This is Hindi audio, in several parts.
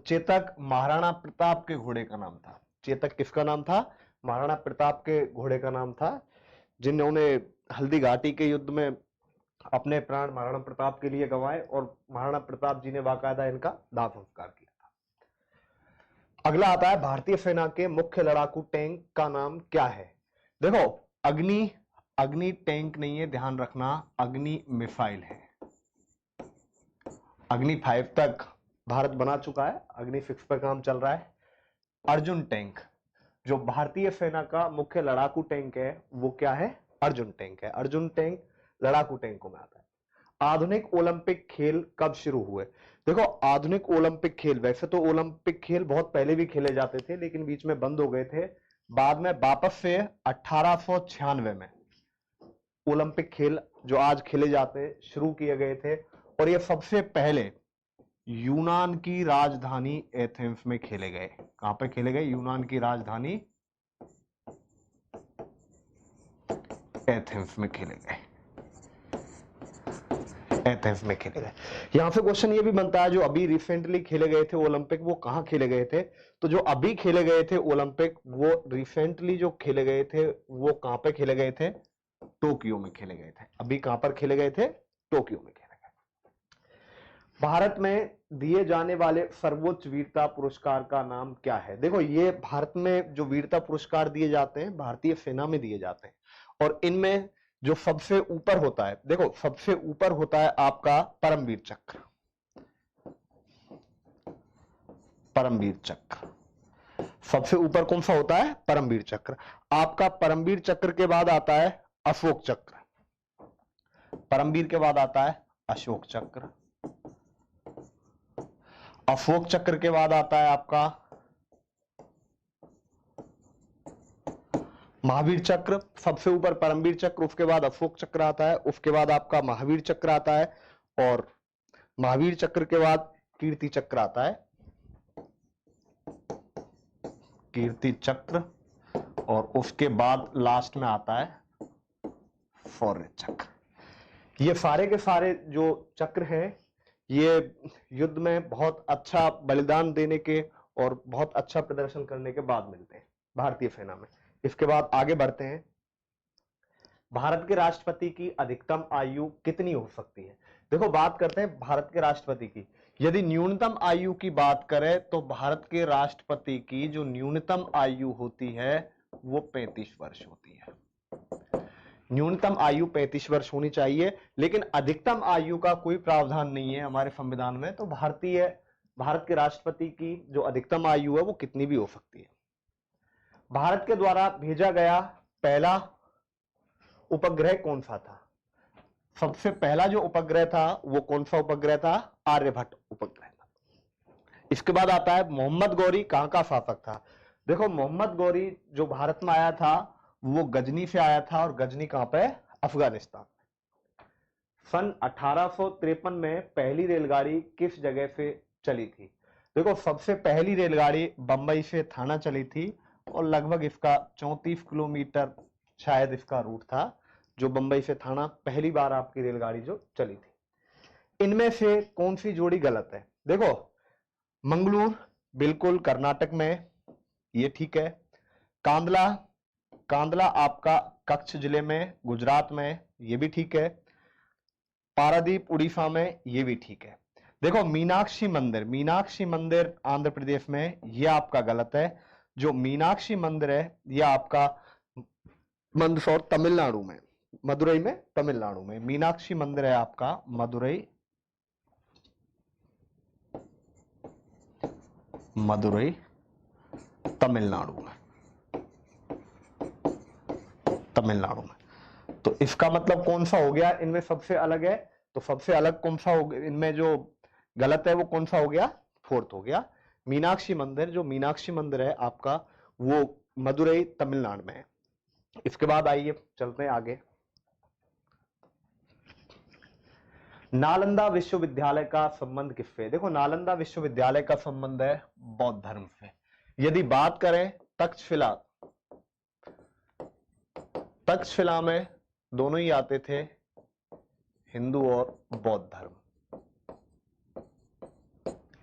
चेतक महाराणा प्रताप के घोड़े का नाम था। चेतक किसका नाम था? महाराणा प्रताप के घोड़े का नाम था, जिन्होंने हल्दी घाटी के युद्ध में अपने प्राण महाराणा प्रताप के लिए गंवाए और महाराणा प्रताप जी ने बाकायदा इनका दाह संस्कार किया था। अगला आता है भारतीय सेना के मुख्य लड़ाकू टैंक का नाम क्या है? देखो, अग्नि अग्नि टैंक नहीं है, ध्यान रखना, अग्नि मिसाइल है। अग्नि 5 तक भारत बना चुका है, अग्नि 6 पर काम चल रहा है। अर्जुन टैंक, जो भारतीय सेना का मुख्य लड़ाकू टैंक है, वो क्या है? अर्जुन टैंक है। अर्जुन टैंक लड़ाकू टैंकों में आता है। आधुनिक ओलंपिक खेल कब शुरू हुए? देखो, आधुनिक ओलंपिक खेल, वैसे तो ओलंपिक खेल बहुत पहले भी खेले जाते थे, लेकिन बीच में बंद हो गए थे। बाद में वापस से 1896 में ओलंपिक खेल जो आज खेले जाते हैं शुरू किए गए थे, और ये सबसे पहले यूनान की राजधानी एथेंस में खेले गए। कहां पे खेले गए? यूनान की राजधानी एथेंस में खेले गए। एथेंस में खेले गए। यहां से क्वेश्चन ये भी बनता है, जो अभी रिसेंटली खेले गए थे ओलंपिक, वो कहां खेले गए थे? तो जो अभी खेले गए थे ओलंपिक, वो रिसेंटली जो खेले गए थे वो कहां पे खेले गए थे? टोक्यो में खेले गए थे। अभी कहां पर खेले गए थे? टोक्यो में खेले गए। भारत में दिए जाने वाले सर्वोच्च वीरता पुरस्कार का नाम क्या है? देखो, ये भारत में जो वीरता पुरस्कार दिए जाते हैं भारतीय सेना में दिए जाते हैं, और इनमें जो सबसे ऊपर होता है, देखो सबसे ऊपर होता है आपका परमवीर चक्र। परमवीर चक्र सबसे ऊपर कौन सा होता है? परमवीर चक्र। आपका परमवीर चक्र के बाद आता है अशोक चक्र। परमवीर के बाद आता है अशोक चक्र। अशोक चक्र के बाद आता है आपका महावीर चक्र। सबसे ऊपर परमवीर चक्र, उसके बाद अशोक चक्र आता है, उसके बाद आपका महावीर चक्र आता है, और महावीर चक्र के बाद कीर्ति चक्र आता है। कीर्ति चक्र, और उसके बाद लास्ट में आता है शौर्य चक्र। ये सारे के सारे जो चक्र हैं, ये युद्ध में बहुत अच्छा बलिदान देने के और बहुत अच्छा प्रदर्शन करने के बाद मिलते हैं भारतीय सेना में। इसके बाद आगे बढ़ते हैं। भारत के राष्ट्रपति की अधिकतम आयु कितनी हो सकती है? देखो, बात करते हैं भारत के राष्ट्रपति की। यदि न्यूनतम आयु की बात करें तो भारत के राष्ट्रपति की जो न्यूनतम आयु होती है वो 35 वर्ष होती है। न्यूनतम आयु 35 वर्ष होनी चाहिए, लेकिन अधिकतम आयु का कोई प्रावधान नहीं है हमारे संविधान में। तो भारत के राष्ट्रपति की जो अधिकतम आयु है वो कितनी भी हो सकती है। भारत के द्वारा भेजा गया पहला उपग्रह कौन सा था? सबसे पहला जो उपग्रह था वो कौन सा उपग्रह था? आर्यभट्ट उपग्रह था। इसके बाद आता है मोहम्मद गौरी कहां का शासक था? देखो, मोहम्मद गौरी जो भारत में आया था वो गजनी से आया था, और गजनी कहां पे? अफगानिस्तान। सन 1853 में पहली रेलगाड़ी किस जगह से चली थी? देखो, सबसे पहली रेलगाड़ी बंबई से थाना चली थी, और लगभग इसका 34 किलोमीटर शायद इसका रूट था, जो बंबई से थाना पहली बार आपकी रेलगाड़ी जो चली थी। इनमें से कौन सी जोड़ी गलत है? देखो, मंगलूर बिल्कुल कर्नाटक में, ये ठीक है। कांदला कांदला आपका कच्छ जिले में गुजरात में, ये भी ठीक है। पारादीप उड़ीसा में, ये भी ठीक है। देखो, मीनाक्षी मंदिर आंध्र प्रदेश में, ये आपका गलत है। जो मीनाक्षी मंदिर है ये आपका मंदसौर तमिलनाडु में, मदुरई में, तमिलनाडु में मीनाक्षी मंदिर है आपका मदुरई तमिलनाडु में। तो इसका मतलब कौन सा हो गया? इनमें सबसे अलग है, तो सबसे अलग कौन सा हो गया? इनमें जो गलत है वो कौन सा हो गया? फोर्थ हो गया। मीनाक्षी मंदिर, जो मीनाक्षी मंदिर है आपका वो मदुरई तमिलनाडु में है। इसके बाद आइए चलते हैं आगे। नालंदा विश्वविद्यालय का संबंध किससे? देखो, नालंदा विश्वविद्यालय का संबंध है बौद्ध धर्म से। यदि बात करें तक्षशिला में दोनों ही आते थे, हिंदू और बौद्ध धर्म।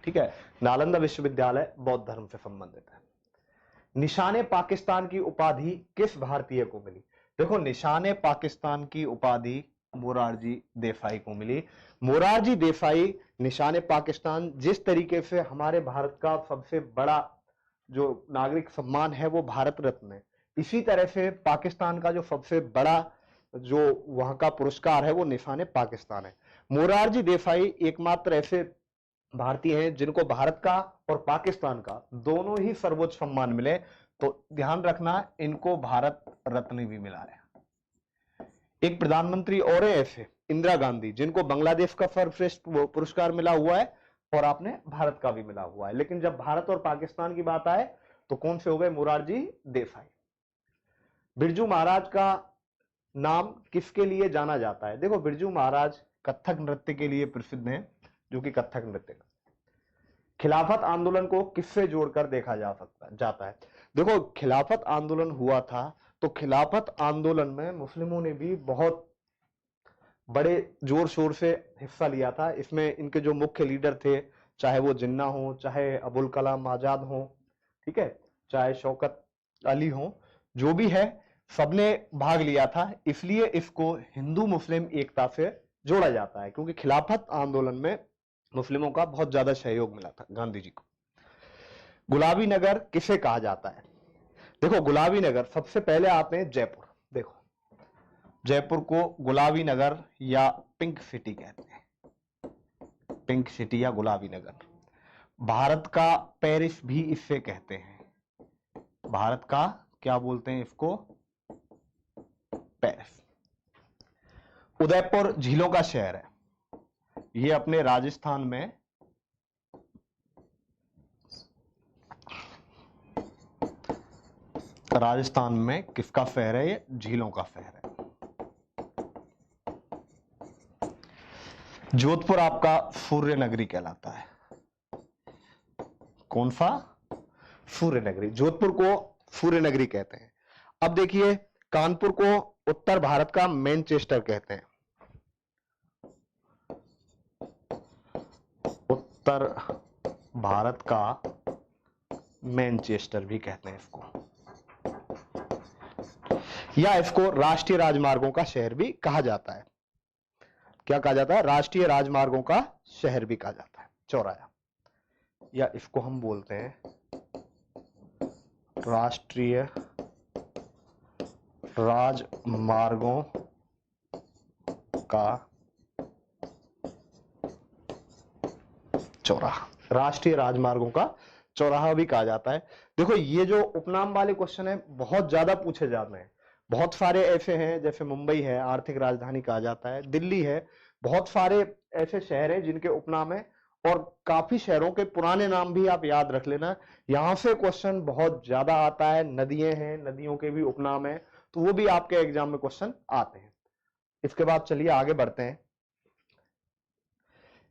ठीक है। नालंदा विश्वविद्यालय बौद्ध धर्म से संबंधित है। निशाने पाकिस्तान की उपाधि किस भारतीय को मिली? देखो, निशाने पाकिस्तान की उपाधि मोरारजी देसाई को मिली। मोरारजी देसाई निशाने पाकिस्तान, जिस तरीके से हमारे भारत का सबसे बड़ा जो नागरिक सम्मान है वो भारत रत्न है, इसी तरह से पाकिस्तान का जो सबसे बड़ा जो वहां का पुरस्कार है वो निशाने पाकिस्तान है। मोरारजी देसाई एकमात्र ऐसे भारतीय हैं जिनको भारत का और पाकिस्तान का दोनों ही सर्वोच्च सम्मान मिले। तो ध्यान रखना, इनको भारत रत्न भी मिला है। एक प्रधानमंत्री और है ऐसे, इंदिरा गांधी, जिनको बांग्लादेश का सर्वश्रेष्ठ पुरस्कार मिला हुआ है और आपने भारत का भी मिला हुआ है। लेकिन जब भारत और पाकिस्तान की बात आए तो कौन से हो गए? मोरारजी देसाई। बिरजू महाराज का नाम किसके लिए जाना जाता है? देखो, बिरजू महाराज कथक नृत्य के लिए प्रसिद्ध हैं, जो कि कथक नृत्य। खिलाफत आंदोलन को किससे जोड़कर देखा जाता है? देखो, खिलाफत आंदोलन हुआ था तो खिलाफत आंदोलन में मुस्लिमों ने भी बहुत बड़े जोर शोर से हिस्सा लिया था। इसमें इनके जो मुख्य लीडर थे, चाहे वो जिन्ना हो, चाहे अबुल कलाम आजाद हो, ठीक है, चाहे शौकत अली हो, जो भी है, सबने भाग लिया था। इसलिए इसको हिंदू मुस्लिम एकता से जोड़ा जाता है, क्योंकि खिलाफत आंदोलन में मुस्लिमों का बहुत ज्यादा सहयोग मिला था गांधी जी को। गुलाबी नगर किसे कहा जाता है? देखो, गुलाबी नगर सबसे पहले आते हैं जयपुर। देखो, जयपुर को गुलाबी नगर या पिंक सिटी कहते हैं, पिंक सिटी या गुलाबी नगर। भारत का पेरिस भी इससे कहते हैं। भारत का क्या बोलते हैं इसको? पेरिस। उदयपुर झीलों का शहर है, ये अपने राजस्थान में किसका शहर है? ये झीलों का शहर है। जोधपुर आपका सूर्य नगरी कहलाता है। कौन सा? सूर्य नगरी। जोधपुर को सूर्य नगरी कहते हैं। अब देखिए, कानपुर को उत्तर भारत का मैनचेस्टर कहते हैं। उत्तर भारत का मैनचेस्टर भी कहते हैं इसको, या इसको राष्ट्रीय राजमार्गों का शहर भी कहा जाता है। क्या कहा जाता है? राष्ट्रीय राजमार्गों का शहर भी कहा जाता है, चौराया। या इसको हम बोलते हैं राष्ट्रीय राजमार्गों का चौराहा। राष्ट्रीय राजमार्गों का चौराहा भी कहा जाता है। देखो, ये जो उपनाम वाले क्वेश्चन है बहुत ज्यादा पूछे जाते हैं। बहुत सारे ऐसे हैं, जैसे मुंबई है, आर्थिक राजधानी कहा जाता है, दिल्ली है, बहुत सारे ऐसे शहर हैं जिनके उपनाम है, और काफी शहरों के पुराने नाम भी आप याद रख लेना। यहां से क्वेश्चन बहुत ज्यादा आता है। नदियां हैं, नदियों के भी उपनाम है, तो वो भी आपके एग्जाम में क्वेश्चन आते हैं। इसके बाद चलिए आगे बढ़ते हैं।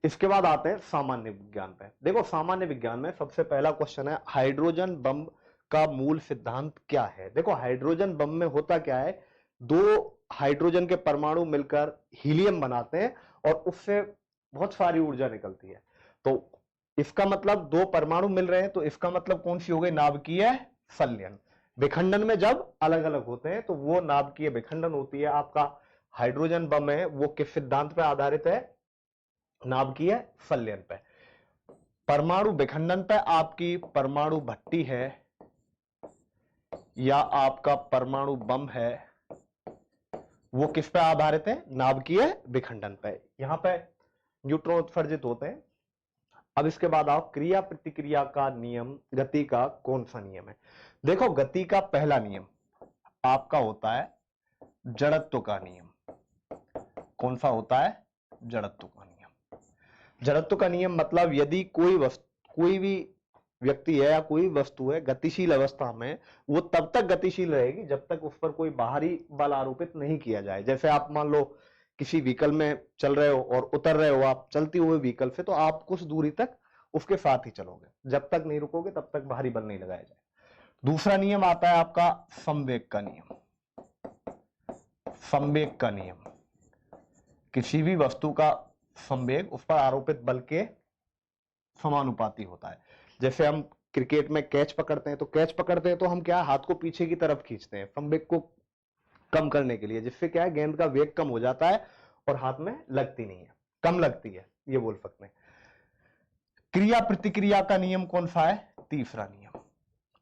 इसके बाद आते हैं सामान्य विज्ञान पे। देखो, सामान्य विज्ञान में सबसे पहला क्वेश्चन है, हाइड्रोजन बम का मूल सिद्धांत क्या है? देखो, हाइड्रोजन बम में होता क्या है, दो हाइड्रोजन के परमाणु मिलकर हीलियम बनाते हैं और उससे बहुत सारी ऊर्जा निकलती है। तो इसका मतलब दो परमाणु मिल रहे हैं, तो इसका मतलब कौन सी हो गई? नाभिकीय संलयन। विखंडन में जब अलग अलग होते हैं तो वो नाभिकीय विखंडन होती है। आपका हाइड्रोजन बम है वो किस सिद्धांत पर आधारित है? नाभिकीय संलयन पे। परमाणु विखंडन पे आपकी परमाणु भट्टी है या आपका परमाणु बम है, वो किस पे आधारित है? नाभिकीय विखंडन पे। यहां पे न्यूट्रॉन उत्सर्जित होते हैं। अब इसके बाद आप क्रिया प्रतिक्रिया का नियम, गति का कौन सा नियम है? देखो, गति का पहला नियम आपका होता है जड़त्व का नियम। कौन सा होता है? जड़त्व का नियम। जड़त्व का नियम मतलब यदि कोई भी व्यक्ति है या कोई वस्तु है गतिशील अवस्था में, वो तब तक गतिशील रहेगी जब तक उस पर कोई बाहरी बल आरोपित नहीं किया जाए। जैसे आप मान लो किसी व्हीकल में चल रहे हो और उतर रहे हो आप चलती हुए व्हीकल से, तो आप कुछ दूरी तक उसके साथ ही चलोगे, जब तक नहीं रुकोगे तब तक बाहरी बल नहीं लगाया जाए। दूसरा नियम आता है आपका संवेग का नियम। संवेग का नियम, किसी भी वस्तु का संवेग उस पर आरोपित बल के समानुपाती होता है। जैसे हम क्रिकेट में कैच पकड़ते हैं, तो कैच पकड़ते हैं तो हम क्या, हाथ को पीछे की तरफ खींचते हैं फंबेग को कम करने के लिए, जिससे क्या है, गेंद का वेग कम हो जाता है और हाथ में लगती नहीं है, कम लगती है, ये बोल सकते हैं। क्रिया प्रतिक्रिया का नियम कौन सा है? तीसरा नियम।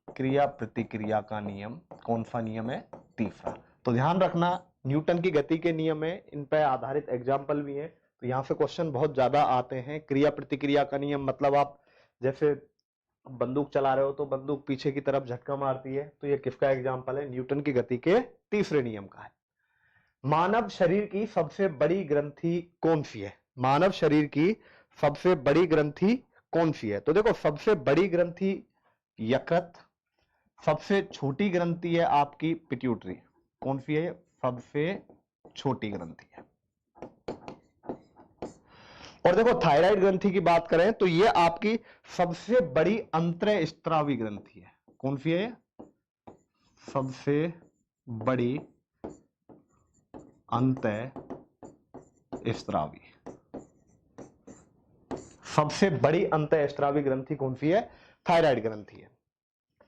क्रिया प्रतिक्रिया का नियम कौन सा नियम है? तीसरा। तो ध्यान रखना, न्यूटन की गति के नियम है, इन पर आधारित एग्जाम्पल भी है, तो यहां से क्वेश्चन बहुत ज्यादा आते हैं। क्रिया प्रतिक्रिया का नियम मतलब आप जैसे बंदूक चला रहे हो तो बंदूक पीछे की तरफ झटका मारती है, तो ये किसका एग्जाम्पल है? न्यूटन की गति के तीसरे नियम का है। मानव शरीर की सबसे बड़ी ग्रंथि कौन सी है? मानव शरीर की सबसे बड़ी ग्रंथि कौन सी है? तो देखो, सबसे बड़ी ग्रंथि यकृत, सबसे छोटी ग्रंथि है आपकी पिट्यूटरी। कौन सी है? सबसे छोटी ग्रंथि है। और देखो, थायराइड ग्रंथि की बात करें तो ये आपकी सबसे बड़ी अंतःस्त्रावी ग्रंथि है। कौन सी है? सबसे बड़ी अंतःस्त्रावी। सबसे बड़ी अंतःस्त्रावी ग्रंथि कौन सी है? थायराइड ग्रंथि है।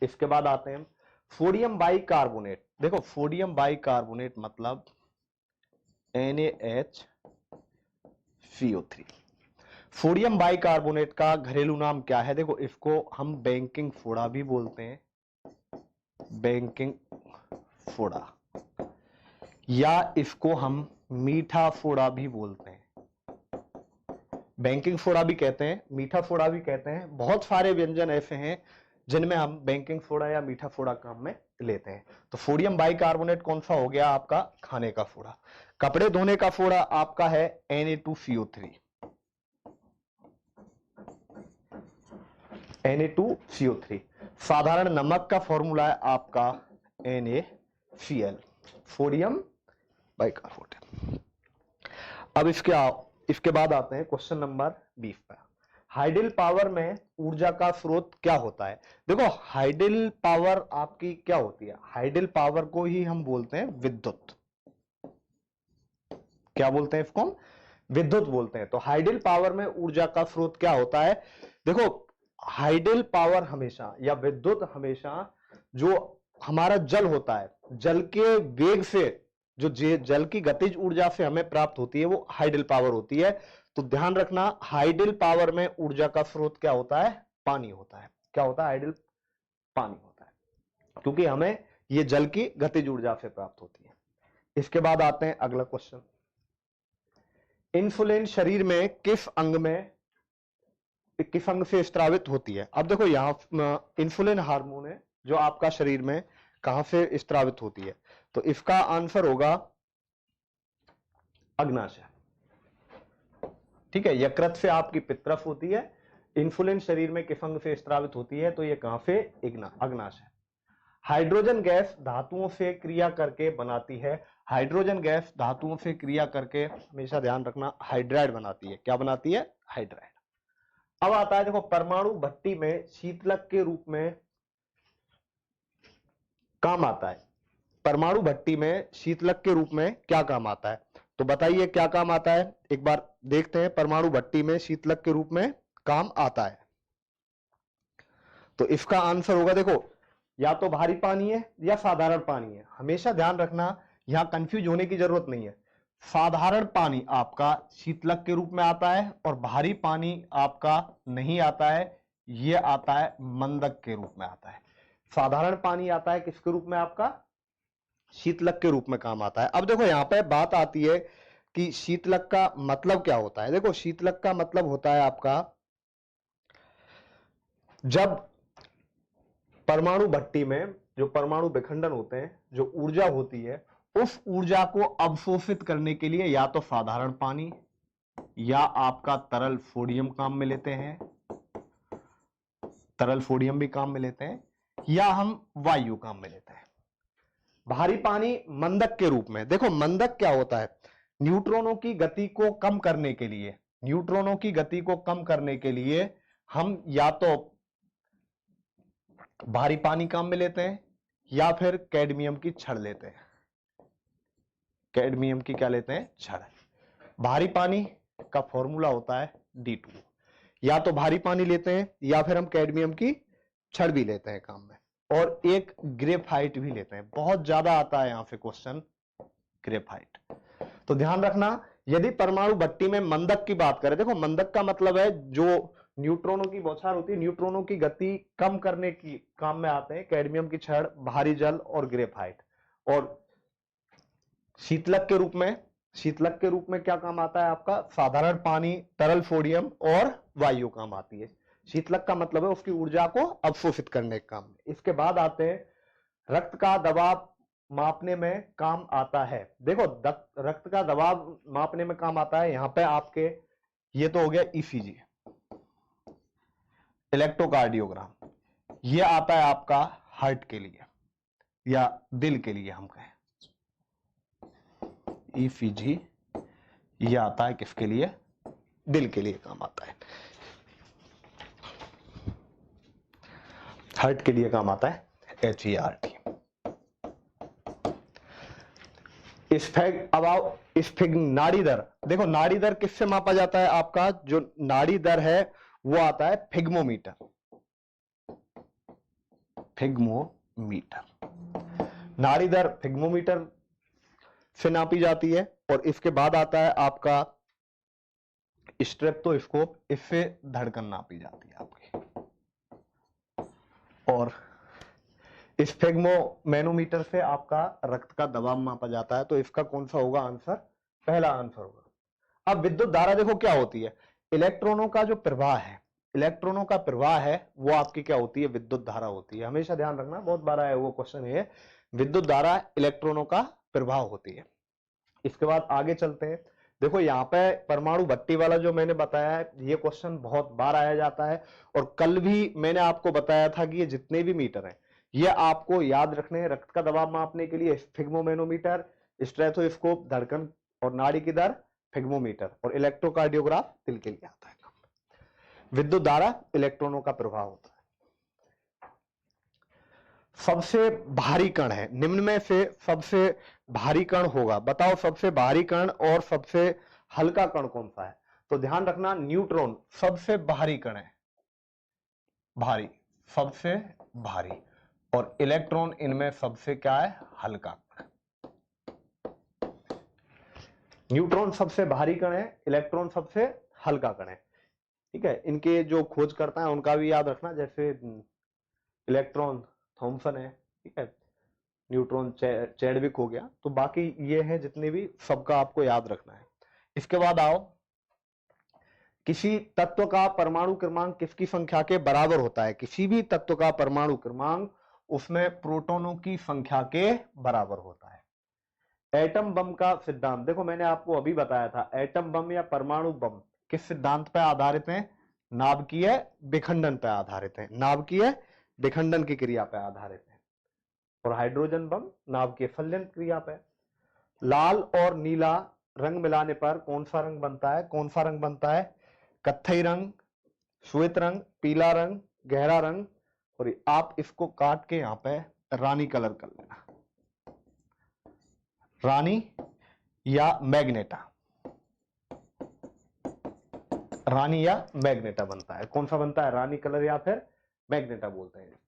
इसके बाद आते हैं सोडियम बाइकार्बोनेट। देखो, सोडियम बाइकार्बोनेट मतलब NaHCO3। सोडियम बाइकार्बोनेट का घरेलू नाम क्या है? देखो, इसको हम बैंकिंग सोडा भी बोलते हैं, बैंकिंग सोडा, या इसको हम मीठा सोडा भी बोलते हैं। बैंकिंग सोडा भी कहते हैं, मीठा सोडा भी कहते हैं। बहुत सारे व्यंजन ऐसे हैं जिनमें हम बैंकिंग सोडा या मीठा सोडा काम में लेते हैं। तो सोडियम बाइकार्बोनेट कौन सा हो गया आपका? खाने का सोडा। कपड़े धोने का सोडा आपका है Na2CO3। Na2CO3। साधारण नमक का फॉर्मूला है आपका NaCl, सोडियम बाइकार्बोनेट। अब इसके बाद आते हैं क्वेश्चन नंबर 20 पर। हाइडल पावर में ऊर्जा का स्रोत क्या होता है? देखो, हाइडल पावर आपकी क्या होती है? हाइडल पावर को ही हम बोलते हैं विद्युत। क्या बोलते हैं इसको हम? विद्युत बोलते हैं। तो हाइडल पावर में ऊर्जा का स्रोत क्या होता है? देखो, हाइडल पावर हमेशा या विद्युत हमेशा जो हमारा जल होता है, जल के वेग से, जो जल की गतिज ऊर्जा से हमें प्राप्त होती है, वो हाइडल पावर होती है। तो ध्यान रखना, हाइडल पावर में ऊर्जा का स्रोत क्या होता है? पानी होता है। क्या होता है? हाइडल पानी होता है, क्योंकि हमें ये जल की गतिज ऊर्जा से प्राप्त होती है। इसके बाद आते हैं अगला क्वेश्चन। इंसुलिन शरीर में किस अंग से स्त्रावित होती है? अब देखो, यहां इंसुलिन हार्मोन है जो आपका शरीर में कहां से स्त्रावित होती है? तो इसका आंसर होगा अग्नाशय। ठीक है, यकृत से आपकी पित्रफ होती है। इंसुलिन शरीर में किस अंग से स्त्रावित होती है? तो ये कहां से? अग्नाशय। हाइड्रोजन गैस धातुओं से क्रिया करके बनाती है। हाइड्रोजन गैस धातुओं से क्रिया करके, हमेशा ध्यान रखना, हाइड्राइड बनाती है। क्या बनाती है? हाइड्राइड। अब आता है, देखो, परमाणु भट्टी में शीतलक के रूप में काम आता है। परमाणु भट्टी में शीतलक के रूप में क्या काम आता है? तो बताइए क्या काम आता है? एक बार देखते हैं। परमाणु भट्टी में शीतलक के रूप में काम आता है, तो इसका आंसर होगा, देखो, या तो भारी पानी है या साधारण पानी है। हमेशा ध्यान रखना, यहां कंफ्यूज होने की जरूरत नहीं है। साधारण पानी आपका शीतलक के रूप में आता है और भारी पानी आपका नहीं आता है, यह आता है मंदक के रूप में आता है। साधारण पानी आता है किसके रूप में? आपका शीतलक के रूप में काम आता है। अब देखो, यहां पे बात आती है कि शीतलक का मतलब क्या होता है। देखो, शीतलक का मतलब होता है आपका, जब परमाणु भट्टी में जो परमाणु विखंडन होते हैं, जो ऊर्जा होती है, उस ऊर्जा को अवशोषित करने के लिए या तो साधारण पानी या आपका तरल सोडियम काम में लेते हैं, तरल सोडियम भी काम में लेते हैं, या हम वायु काम में लेते हैं। भारी पानी मंदक के रूप में। देखो, मंदक क्या होता है? न्यूट्रॉनों की गति को कम करने के लिए, न्यूट्रॉनों की गति को कम करने के लिए हम या तो भारी पानी काम में लेते हैं या फिर कैडमियम की छड़ लेते हैं। कैडमियम की क्या लेते हैं? छड़। भारी पानी का फॉर्मूला होता है D2, या तो भारी पानी लेते हैं या फिर हम कैडमियम की छड़ भी लेते हैं काम में, और एक ग्रेफाइट भी लेते हैं। बहुत ज्यादा आता है यहां पे क्वेश्चन ग्रेफाइट। तो ध्यान रखना, यदि परमाणु भट्टी में मंदक की बात करें, देखो मंदक का मतलब है जो न्यूट्रॉनों की बौछार होती है, न्यूट्रॉनों की गति कम करने की काम में आते हैं कैडमियम की छड़, भारी जल और ग्रेफाइट। और शीतलक के रूप में, शीतलक के रूप में क्या काम आता है आपका, साधारण पानी, तरल सोडियम और वायु काम आती है। शीतलक का मतलब है उसकी ऊर्जा को अवशोषित करने के काम में। इसके बाद आते हैं रक्त का दबाव मापने में काम आता है। देखो रक्त का दबाव मापने में काम आता है यहां पे आपके, ये तो हो गया ईसीजी, इलेक्ट्रोकार्डियोग्राम। ये आता है आपका हार्ट के लिए या दिल के लिए हम कहें, ईसीजी ये आता है किसके लिए, दिल के लिए काम आता है, हार्ट के लिए काम आता है, HERT। स्फिग नाड़ी दर, देखो नाड़ी दर किससे मापा जाता है, आपका जो नाड़ी दर है वो आता है फिग्मोमीटर, फिग्मोमीटर। नाड़ी दर फिग्मोमीटर से नापी जाती है। और इसके बाद आता है आपका स्ट्रेप्टोस्कोप, इससे धड़कन नापी जाती है आपकी। और स्फिग्मोमैनोमीटर से आपका रक्त का दबाव मापा जाता है। तो इसका कौन सा होगा आंसर, पहला आंसर होगा। अब विद्युत धारा देखो क्या होती है, इलेक्ट्रॉनों का जो प्रवाह है, इलेक्ट्रॉनों का प्रवाह है वो आपकी क्या होती है, विद्युत धारा होती है। हमेशा ध्यान रखना, बहुत बार आया वो क्वेश्चन है, विद्युत धारा इलेक्ट्रॉनों का प्रवाह होती है। इसके बाद आगे चलते हैं। देखो यहाँ पे परमाणु भट्टी वाला जो मैंने बताया है, ये क्वेश्चन बहुत बार आया जाता है। और कल भी मैंने आपको बताया था कि ये जितने भी मीटर हैं ये आपको याद रखने हैं। रक्त का दबाव मापने के लिए स्फिग्मोमैनोमीटर, स्टेथोस्कोप धड़कन और नाड़ी की दर फिग्मोमीटर, और इलेक्ट्रोकार्डियोग्राफ दिल के लिए आता है। विद्युत धारा इलेक्ट्रॉनों का प्रभाव होता है। सबसे भारी कण है, निम्न में से सबसे भारी कण होगा, बताओ सबसे भारी कण और सबसे हल्का कण कौन सा है। तो ध्यान रखना, न्यूट्रॉन सबसे भारी कण है, भारी, सबसे भारी, और इलेक्ट्रॉन इनमें सबसे क्या है, हल्का। न्यूट्रॉन सबसे भारी कण है, इलेक्ट्रॉन सबसे हल्का कण है। ठीक है, इनके जो खोज करता है उनका भी याद रखना, जैसे इलेक्ट्रॉन थॉमसन है, ठीक है, न्यूट्रॉन चैडविक हो गया। तो बाकी ये है जितने भी, सबका आपको याद रखना है। इसके बाद आओ, किसी तत्व का परमाणु क्रमांक किसकी संख्या के बराबर होता है, किसी भी तत्व का परमाणु क्रमांक उसमें प्रोटॉनों की संख्या के बराबर होता है। एटम बम का सिद्धांत, देखो मैंने आपको अभी बताया था, एटम बम या परमाणु बम किस सिद्धांत पर आधारित है, नाभिकीय विखंडन पर आधारित है, नाभिकीय विखंडन की क्रिया पर आधारित है। और हाइड्रोजन बम नाभिकीय संलयन क्रिया पे। लाल और नीला रंग मिलाने पर कौन सा रंग बनता है, कौन सा रंग बनता है, कत्थई रंग, श्वेत रंग, पीला रंग, गहरा रंग। और आप इसको काट के यहां पे रानी कलर कर लेना, रानी या मैग्नेटा, रानी या मैग्नेटा बनता है। कौन सा बनता है, रानी कलर या फिर मैग्नेटा बोलते हैं।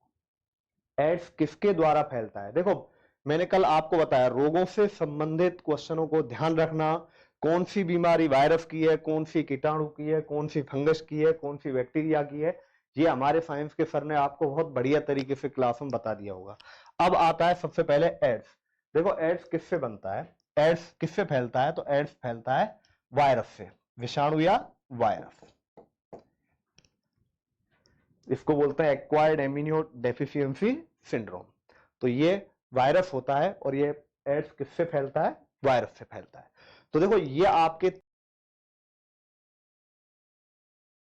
एड्स किसके द्वारा फैलता है, देखो मैंने कल आपको बताया, रोगों से संबंधित क्वेश्चनों को ध्यान रखना। कौन सी बीमारी वायरस की है, कौन सी कीटाणु की है, कौन सी फंगस की है, कौन सी बैक्टीरिया की है, ये हमारे साइंस के सर ने आपको बहुत बढ़िया तरीके से क्लास में बता दिया होगा। अब आता है सबसे पहले एड्स। देखो एड्स किससे बनता है, एड्स किससे फैलता है, तो एड्स फैलता है वायरस से, विषाणु या वायरस। इसको बोलते हैं एक्वायर्ड इम्यूनो डेफिशिएंसी सिंड्रोम। तो ये वायरस होता है, और ये एड्स किससे फैलता है, वायरस से फैलता है। तो देखो ये आपके